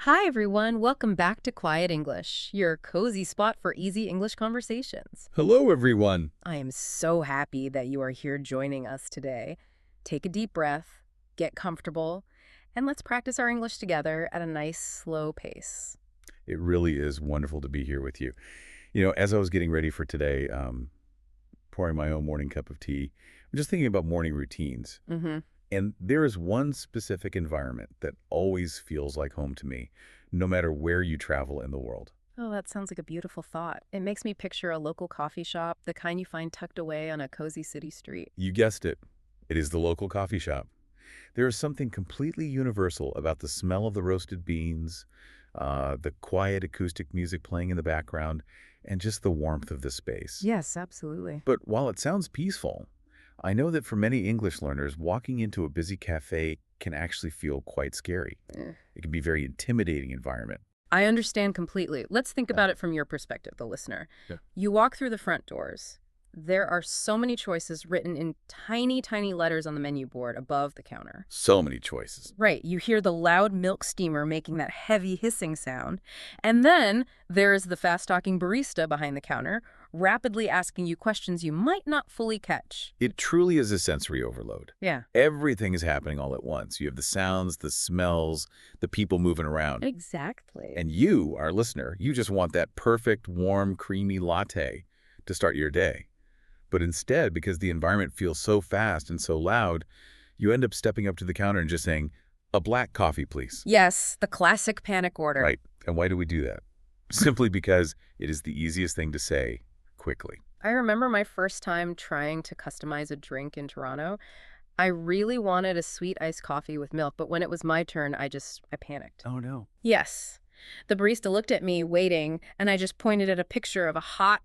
Hi, everyone. Welcome back to Quiet English, your cozy spot for easy English conversations. Hello, everyone. I am so happy that you are here joining us today. Take a deep breath, get comfortable, and let's practice our English together at a nice, slow pace. It really is wonderful to be here with you. As I was getting ready for today, pouring my own morning cup of tea, I'm just thinking about morning routines. Mm-hmm. And there is one specific environment that always feels like home to me, no matter where you travel in the world. Oh, that sounds like a beautiful thought. It makes me picture a local coffee shop, the kind you find tucked away on a cozy city street. You guessed it. It is the local coffee shop. There is something completely universal about the smell of the roasted beans, the quiet acoustic music playing in the background, and just the warmth of the space. Yes, absolutely. But while it sounds peaceful, I know that for many English learners, walking into a busy cafe can actually feel quite scary. Eh. It can be a very intimidating environment. I understand completely. Let's think about it from your perspective, the listener. Yeah. You walk through the front doors. There are so many choices written in tiny, tiny letters on the menu board above the counter. So many choices. Right, you hear the loud milk steamer making that heavy hissing sound. And then there's the fast-talking barista behind the counter, rapidly asking you questions you might not fully catch. It truly is a sensory overload. Yeah. Everything is happening all at once. You have the sounds, the smells, the people moving around. Exactly. And you, our listener, you just want that perfect, warm, creamy latte to start your day. But instead, because the environment feels so fast and so loud, you end up stepping up to the counter and just saying, "A black coffee, please." Yes, the classic panic order. Right. And why do we do that? Simply because it is the easiest thing to say quickly. I remember my first time trying to customize a drink in Toronto. I really wanted a sweet iced coffee with milk, but when it was my turn, I panicked. Oh, no. Yes. The barista looked at me waiting, and I just pointed at a picture of a hot,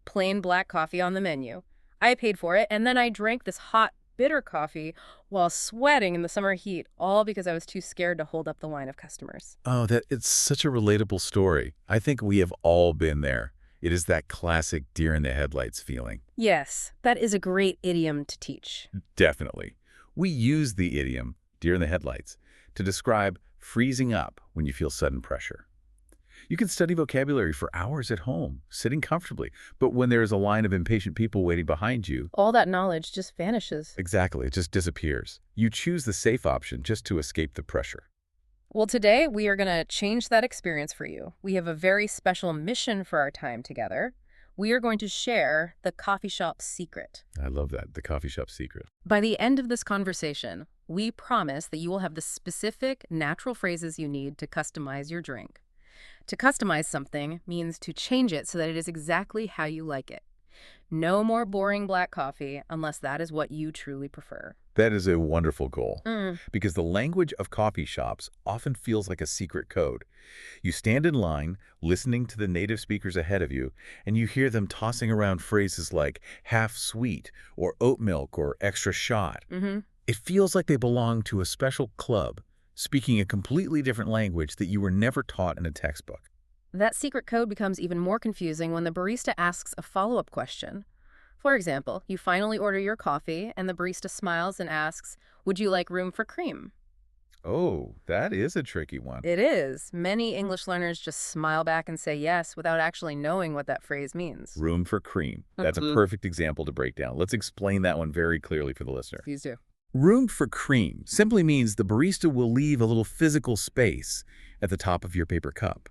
plain black coffee on the menu. I paid for it, and then I drank this hot, bitter coffee while sweating in the summer heat, all because I was too scared to hold up the line of customers. Oh, it's such a relatable story. I think we have all been there. It is that classic deer in the headlights feeling. Yes, that is a great idiom to teach. Definitely. We use the idiom, deer in the headlights, to describe freezing up when you feel sudden pressure. You can study vocabulary for hours at home, sitting comfortably, but when there is a line of impatient people waiting behind you, All that knowledge just vanishes. exactly, it just disappears. You choose the safe option just to escape the pressure. Well, today we are going to change that experience for you. We have a very special mission for our time together. We are going to share the coffee shop secret. I love that, the coffee shop secret. By the end of this conversation, we promise that you will have the specific, natural phrases you need to customize your drink. To customize something means to change it so that it is exactly how you like it. No more boring black coffee unless that is what you truly prefer. That is a wonderful goal, Mm. because the language of coffee shops often feels like a secret code. You stand in line, listening to the native speakers ahead of you, and you hear them tossing around phrases like half sweet, or oat milk, or extra shot. Mm-hmm. It feels like they belong to a special club, speaking a completely different language that you were never taught in a textbook. That secret code becomes even more confusing when the barista asks a follow-up question. For example, you finally order your coffee, and the barista smiles and asks, "Would you like room for cream?" Oh, that is a tricky one. It is. Many English learners just smile back and say yes without actually knowing what that phrase means. Room for cream. That's a Mhm. perfect example to break down. Let's explain that one very clearly for the listener. Please do. Room for cream simply means the barista will leave a little physical space at the top of your paper cup.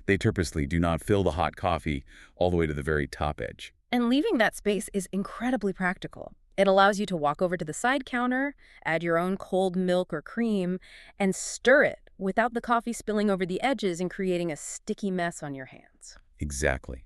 They purposely do not fill the hot coffee all the way to the very top edge. And leaving that space is incredibly practical. It allows you to walk over to the side counter, add your own cold milk or cream, and stir it without the coffee spilling over the edges and creating a sticky mess on your hands. Exactly.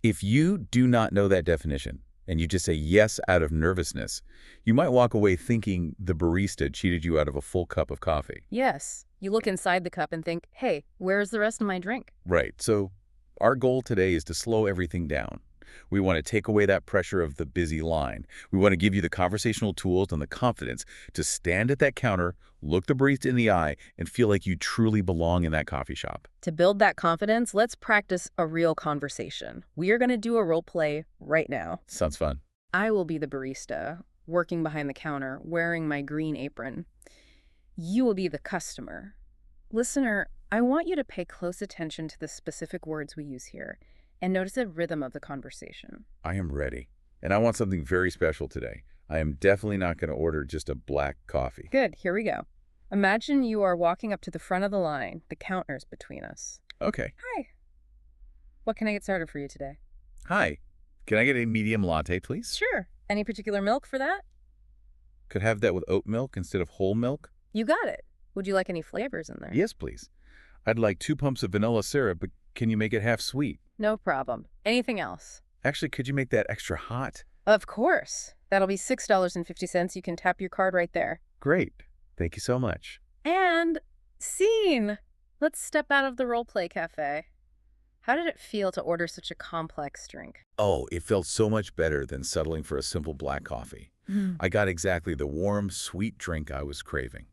If you do not know that definition, and you just say yes out of nervousness, you might walk away thinking the barista cheated you out of a full cup of coffee. Yes, you look inside the cup and think, hey, where's the rest of my drink? Right. So our goal today is to slow everything down. We want to take away that pressure of the busy line. We want to give you the conversational tools and the confidence to stand at that counter, look the barista in the eye, and feel like you truly belong in that coffee shop. To build that confidence, let's practice a real conversation. We are going to do a role play right now. Sounds fun. I will be the barista, working behind the counter, wearing my green apron. You will be the customer. Listener, I want you to pay close attention to the specific words we use here and notice the rhythm of the conversation. I am ready. And I want something very special today. I am definitely not going to order just a black coffee. Good, here we go. Imagine you are walking up to the front of the line, the counters between us. Okay. Hi. What can I get started for you today? Hi. Can I get a medium latte, please? Sure. Any particular milk for that? Could have that with oat milk instead of whole milk? You got it. Would you like any flavors in there? Yes, please. I'd like 2 pumps of vanilla syrup, but can you make it half sweet? No problem. Anything else? Actually, could you make that extra hot? Of course. That'll be $6.50. You can tap your card right there. Great. Thank you so much. And scene! Let's step out of the role-play cafe. How did it feel to order such a complex drink? Oh, it felt so much better than settling for a simple black coffee. I got exactly the warm, sweet drink I was craving.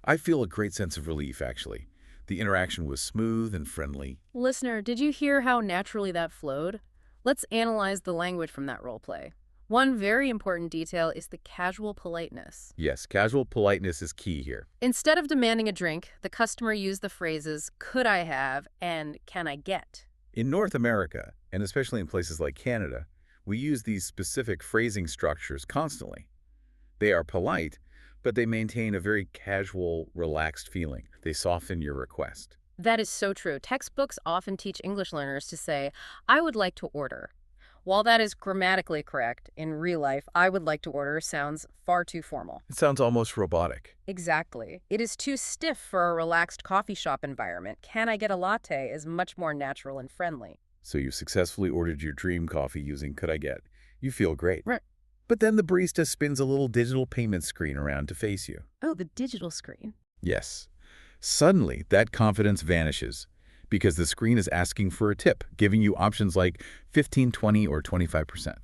I feel a great sense of relief, actually. The interaction was smooth and friendly. Listener, did you hear how naturally that flowed? Let's analyze the language from that role-play. One very important detail is the casual politeness. Yes, casual politeness is key here. Instead of demanding a drink, the customer used the phrases, could I have and can I get? In North America, and especially in places like Canada, we use these specific phrasing structures constantly. They are polite, but they maintain a very casual, relaxed feeling. They soften your request. That is so true. Textbooks often teach English learners to say, I would like to order. While that is grammatically correct, in real life, I would like to order sounds far too formal. It sounds almost robotic. Exactly. It is too stiff for a relaxed coffee shop environment. Can I get a latte is much more natural and friendly. So you successfully ordered your dream coffee using Could I Get? You feel great. Right. But then the barista spins a little digital payment screen around to face you. Oh, the digital screen. Yes. Suddenly, that confidence vanishes because the screen is asking for a tip, giving you options like 15, 20, or 25%.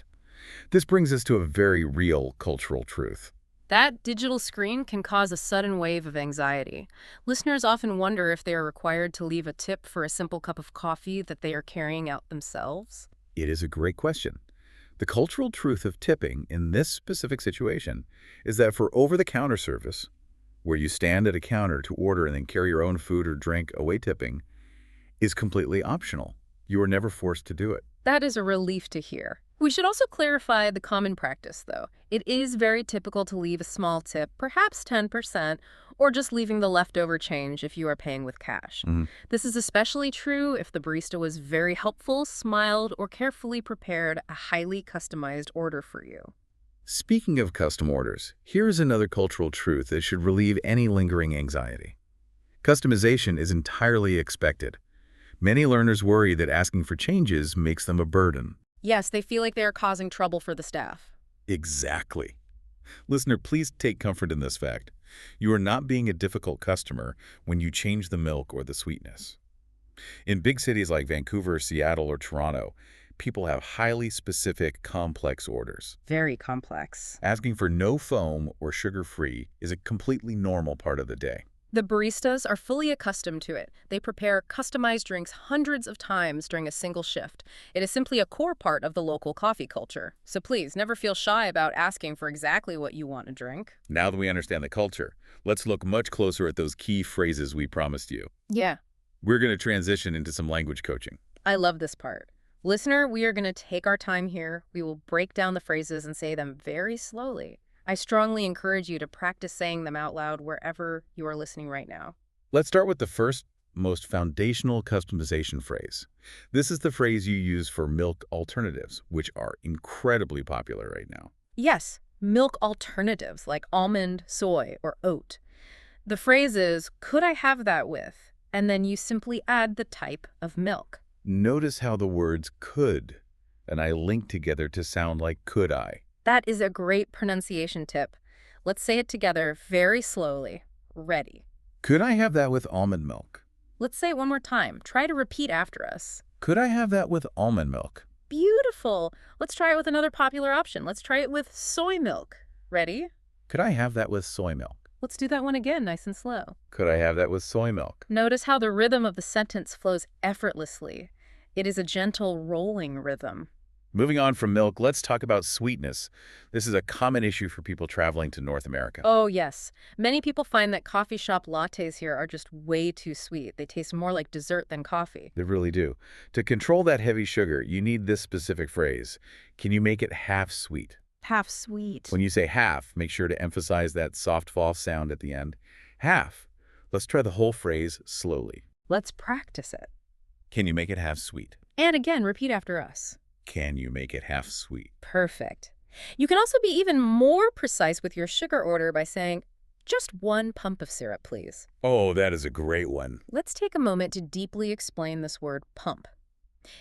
This brings us to a very real cultural truth. That digital screen can cause a sudden wave of anxiety. Listeners often wonder if they are required to leave a tip for a simple cup of coffee that they are carrying out themselves. It is a great question. The cultural truth of tipping in this specific situation is that for over-the-counter service, where you stand at a counter to order and then carry your own food or drink away tipping, is completely optional. You are never forced to do it. That is a relief to hear. We should also clarify the common practice, though. It is very typical to leave a small tip, perhaps 10%, or just leaving the leftover change if you are paying with cash. This is especially true if the barista was very helpful, smiled, or carefully prepared a highly customized order for you. Speaking of custom orders, here is another cultural truth that should relieve any lingering anxiety. Customization is entirely expected. Many learners worry that asking for changes makes them a burden. Yes, they feel like they are causing trouble for the staff. Exactly. Listener, please take comfort in this fact. You are not being a difficult customer when you change the milk or the sweetness. In big cities like Vancouver, Seattle, or Toronto, people have highly specific, complex orders. Very complex. Asking for no foam or sugar-free is a completely normal part of the day. The baristas are fully accustomed to it. They prepare customized drinks hundreds of times during a single shift. It is simply a core part of the local coffee culture. So please, never feel shy about asking for exactly what you want to drink. Now that we understand the culture, let's look much closer at those key phrases we promised you. Yeah. We're going to transition into some language coaching. I love this part. Listener, we are going to take our time here. We will break down the phrases and say them very slowly. I strongly encourage you to practice saying them out loud wherever you are listening right now. Let's start with the first, most foundational customization phrase. This is the phrase you use for milk alternatives, which are incredibly popular right now. Yes, milk alternatives like almond, soy, or oat. The phrase is, could I have that with? And then you simply add the type of milk. Notice how the words could and I link together to sound like could I. That is a great pronunciation tip. Let's say it together very slowly. Ready. Could I have that with almond milk? Let's say it one more time. Try to repeat after us. Could I have that with almond milk? Beautiful. Let's try it with another popular option. Let's try it with soy milk. Ready? Could I have that with soy milk? Let's do that one again, nice and slow. Could I have that with soy milk? Notice how the rhythm of the sentence flows effortlessly. It is a gentle rolling rhythm. Moving on from milk, let's talk about sweetness. This is a common issue for people traveling to North America. Oh, yes. Many people find that coffee shop lattes here are just way too sweet. They taste more like dessert than coffee. They really do. To control that heavy sugar, you need this specific phrase. Can you make it half sweet? Half sweet. When you say half, make sure to emphasize that soft fall sound at the end. Half. Let's try the whole phrase slowly. Let's practice it. Can you make it half sweet? And again, repeat after us. Can you make it half sweet? Perfect. You can also be even more precise with your sugar order by saying, just 1 pump of syrup, please. Oh, that is a great one. Let's take a moment to deeply explain this word pump.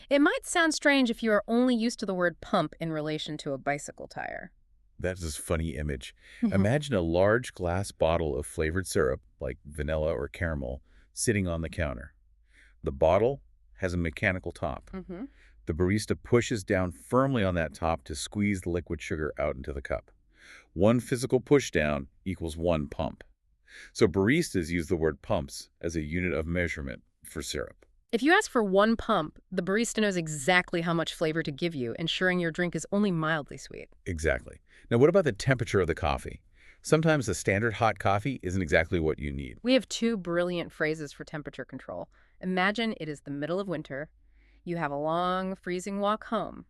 It might sound strange if you are only used to the word pump in relation to a bicycle tire. That's a funny image. Imagine a large glass bottle of flavored syrup, like vanilla or caramel, sitting on the counter. The bottle has a mechanical top. The barista pushes down firmly on that top to squeeze the liquid sugar out into the cup. 1 physical push down equals 1 pump. So baristas use the word pumps as a unit of measurement for syrup. If you ask for 1 pump, the barista knows exactly how much flavor to give you, ensuring your drink is only mildly sweet. Exactly. Now, what about the temperature of the coffee? Sometimes the standard hot coffee isn't exactly what you need. We have 2 brilliant phrases for temperature control. Imagine it is the middle of winter. You have a long, freezing walk home.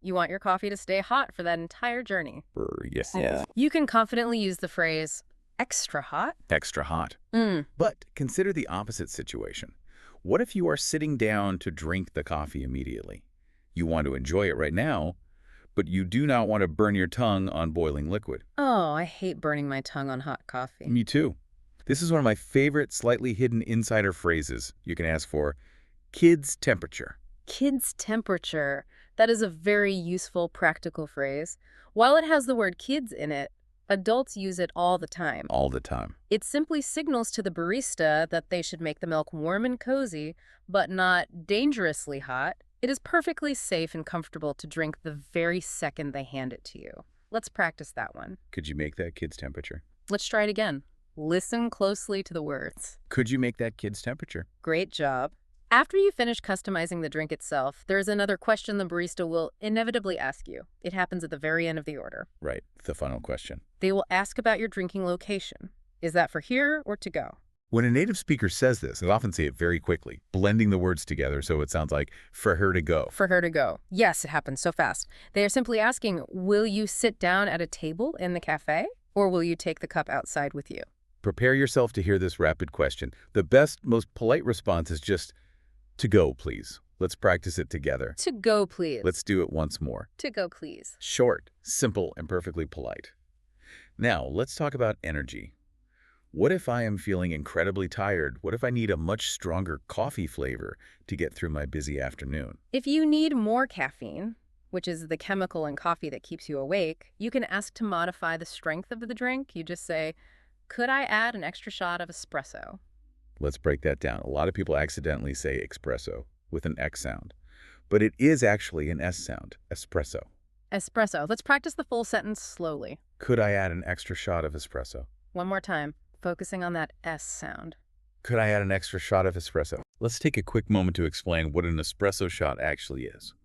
You want your coffee to stay hot for that entire journey. Yes. Yeah. You can confidently use the phrase, extra hot. Extra hot. But consider the opposite situation. What if you are sitting down to drink the coffee immediately? You want to enjoy it right now, but you do not want to burn your tongue on boiling liquid. Oh, I hate burning my tongue on hot coffee. Me too. This is one of my favorite slightly hidden insider phrases you can ask for. Kids' temperature. Kids' temperature. That is a very useful, practical phrase. While it has the word kids in it, adults use it all the time. All the time. It simply signals to the barista that they should make the milk warm and cozy, but not dangerously hot. It is perfectly safe and comfortable to drink the very second they hand it to you. Let's practice that one. Could you make that kid's temperature? Let's try it again. Listen closely to the words. Could you make that kid's temperature? Great job. After you finish customizing the drink itself, there's another question the barista will inevitably ask you. It happens at the very end of the order. Right, the final question. They will ask about your drinking location. Is that for here or to go? When a native speaker says this, they often say it very quickly, blending the words together so it sounds like for her to go. For her to go. Yes, it happens so fast. They are simply asking, will you sit down at a table in the cafe, or will you take the cup outside with you? Prepare yourself to hear this rapid question. The best, most polite response is just, to go, please. Let's practice it together. To go, please. Let's do it once more. To go, please. Short, simple, and perfectly polite. Now, let's talk about energy. What if I am feeling incredibly tired? What if I need a much stronger coffee flavor to get through my busy afternoon? If you need more caffeine, which is the chemical in coffee that keeps you awake, you can ask to modify the strength of the drink. You just say, could I add an extra shot of espresso? Let's break that down. A lot of people accidentally say espresso with an X sound, but it is actually an S sound, espresso. Espresso. Let's practice the full sentence slowly. Could I add an extra shot of espresso? One more time, focusing on that S sound. Could I add an extra shot of espresso? Let's take a quick moment to explain what an espresso shot actually is.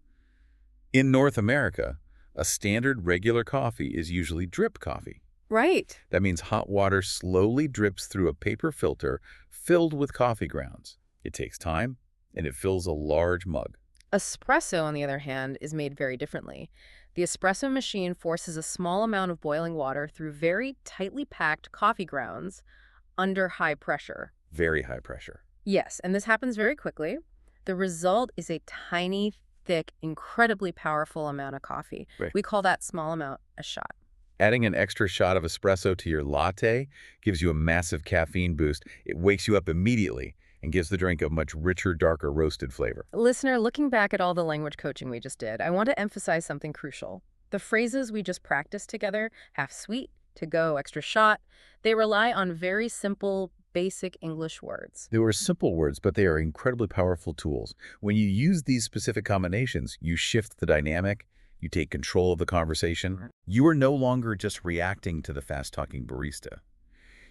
In North America, a standard regular coffee is usually drip coffee. Right. That means hot water slowly drips through a paper filter filled with coffee grounds. It takes time, and it fills a large mug. Espresso, on the other hand, is made very differently. The espresso machine forces a small amount of boiling water through very tightly packed coffee grounds under high pressure. Very high pressure. Yes, and this happens very quickly. The result is a tiny, thick, incredibly powerful amount of coffee. Right. We call that small amount a shot. Adding an extra shot of espresso to your latte gives you a massive caffeine boost. It wakes you up immediately and gives the drink a much richer, darker roasted flavor. Listener, looking back at all the language coaching we just did, I want to emphasize something crucial. The phrases we just practiced together, half sweet, to go, extra shot, they rely on very simple, basic English words. They were simple words, but they are incredibly powerful tools. When you use these specific combinations, you shift the dynamic, you take control of the conversation. You are no longer just reacting to the fast-talking barista.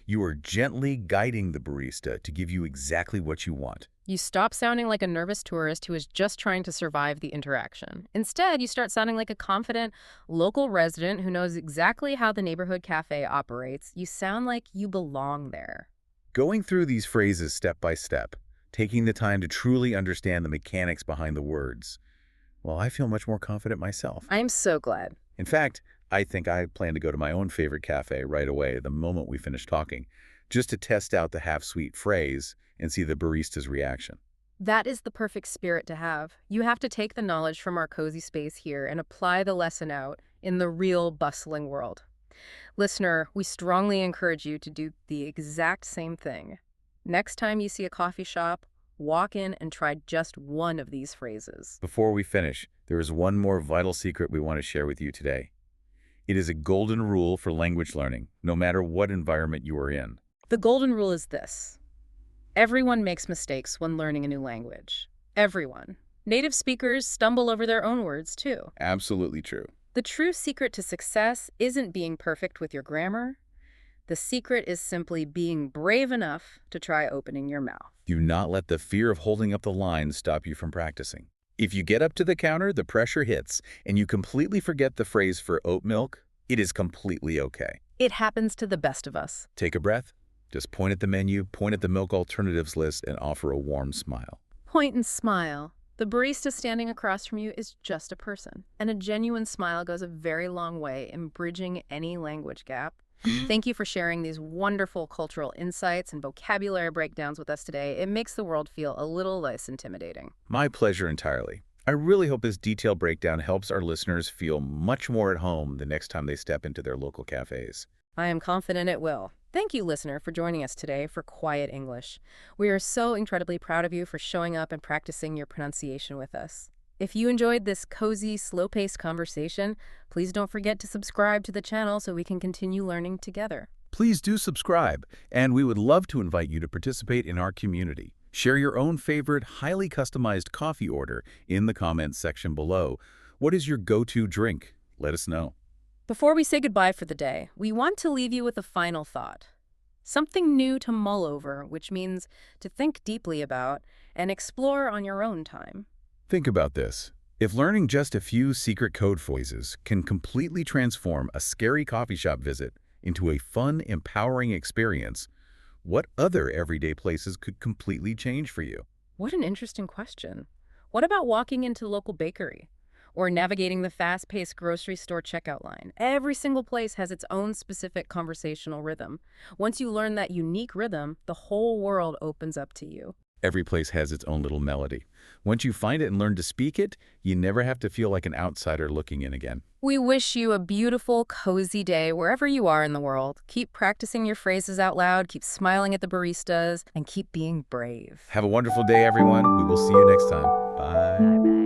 You are gently guiding the barista to give you exactly what you want. You stop sounding like a nervous tourist who is just trying to survive the interaction. Instead, you start sounding like a confident local resident who knows exactly how the neighborhood cafe operates. You sound like you belong there. Going through these phrases step by step, taking the time to truly understand the mechanics behind the words, well, I feel much more confident myself. I'm so glad. In fact, I think I plan to go to my own favorite cafe right away the moment we finish talking, just to test out the half-sweet phrase and see the barista's reaction. That is the perfect spirit to have. You have to take the knowledge from our cozy space here and apply the lesson out in the real bustling world. Listener, we strongly encourage you to do the exact same thing. Next time you see a coffee shop, walk in and try just one of these phrases. Before we finish, there is one more vital secret we want to share with you today. It is a golden rule for language learning, no matter what environment you are in. The golden rule is this. Everyone makes mistakes when learning a new language. Everyone. Native speakers stumble over their own words, too. Absolutely true. The true secret to success isn't being perfect with your grammar. The secret is simply being brave enough to try opening your mouth. Do not let the fear of holding up the line stop you from practicing. If you get up to the counter, the pressure hits, and you completely forget the phrase for oat milk, it is completely okay. It happens to the best of us. Take a breath. Just point at the menu, point at the milk alternatives list, and offer a warm smile. Point and smile. The barista standing across from you is just a person, and a genuine smile goes a very long way in bridging any language gap. Thank you for sharing these wonderful cultural insights and vocabulary breakdowns with us today. It makes the world feel a little less intimidating. My pleasure entirely. I really hope this detailed breakdown helps our listeners feel much more at home the next time they step into their local cafes. I am confident it will. Thank you, listener, for joining us today for Quiet English. We are so incredibly proud of you for showing up and practicing your pronunciation with us. If you enjoyed this cozy, slow-paced conversation, please don't forget to subscribe to the channel so we can continue learning together. Please do subscribe, and we would love to invite you to participate in our community. Share your own favorite, highly customized coffee order in the comments section below. What is your go-to drink? Let us know. Before we say goodbye for the day, we want to leave you with a final thought. Something new to mull over, which means to think deeply about and explore on your own time. Think about this. If learning just a few secret code phrases can completely transform a scary coffee shop visit into a fun, empowering experience, what other everyday places could completely change for you? What an interesting question. What about walking into a local bakery? Or navigating the fast-paced grocery store checkout line? Every single place has its own specific conversational rhythm. Once you learn that unique rhythm, the whole world opens up to you. Every place has its own little melody. Once you find it and learn to speak it, you never have to feel like an outsider looking in again. We wish you a beautiful, cozy day wherever you are in the world. Keep practicing your phrases out loud, keep smiling at the baristas, and keep being brave. Have a wonderful day, everyone. We will see you next time. Bye. Bye-bye.